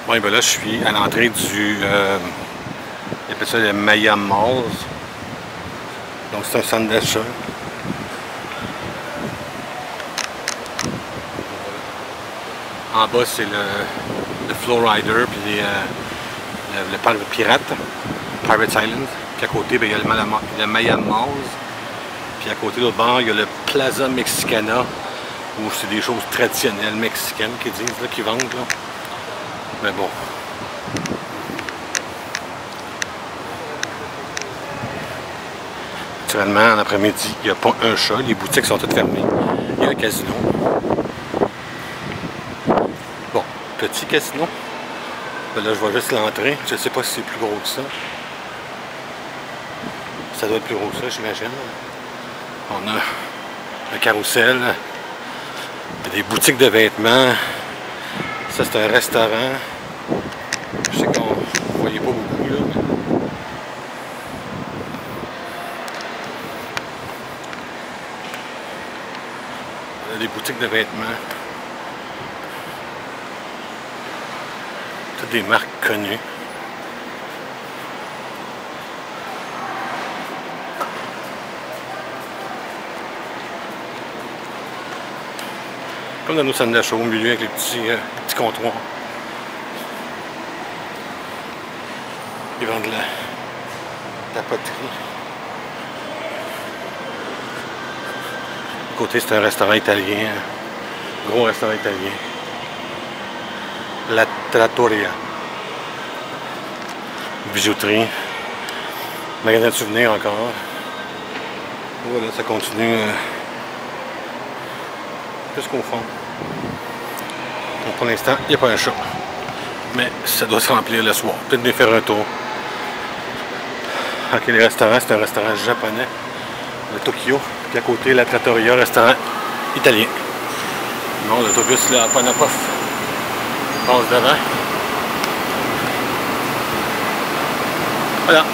Oui, ben là, je suis à l'entrée du... ils appellent ça le Maya Malls. Donc, c'est un centre d'achat. En bas, c'est le Flowrider, puis le parc pirate, Pirate Island. Puis à côté, ben, il y a le Maya Malls. Puis à côté, de l'autre bord, il y a le Plaza Mexicana, où c'est des choses traditionnelles mexicaines qu'ils disent, là, qu'ils vendent. Là. Mais bon. Naturellement, en après-midi, il n'y a pas un chat, les boutiques sont toutes fermées. Il y a un casino. Bon, petit casino. Ben là, je vois juste l'entrée. Je ne sais pas si c'est plus gros que ça. Ça doit être plus gros que ça, j'imagine. On a un carrousel. Il y a des boutiques de vêtements. Ça, c'est un restaurant. Je sais qu'on ne voyait pas beaucoup, là. Mais... il y a des boutiques de vêtements. Toutes des marques connues. Comme dans nos centres d'achat au milieu avec les petits comptoirs. Ils vendent de la poterie. À côté, c'est un restaurant italien. Un gros restaurant italien. La Trattoria. Bijouterie. Magasin de souvenirs encore. Voilà, ça continue jusqu'au fond. Donc pour l'instant, il n'y a pas un chat. Mais ça doit se remplir le soir. Peut-être venir faire un tour. Ok, les restaurants, c'est un restaurant japonais. Le Tokyo. Puis à côté, la Trattoria, restaurant italien. Non, l'autobus, là, Panapof passe devant. Voilà.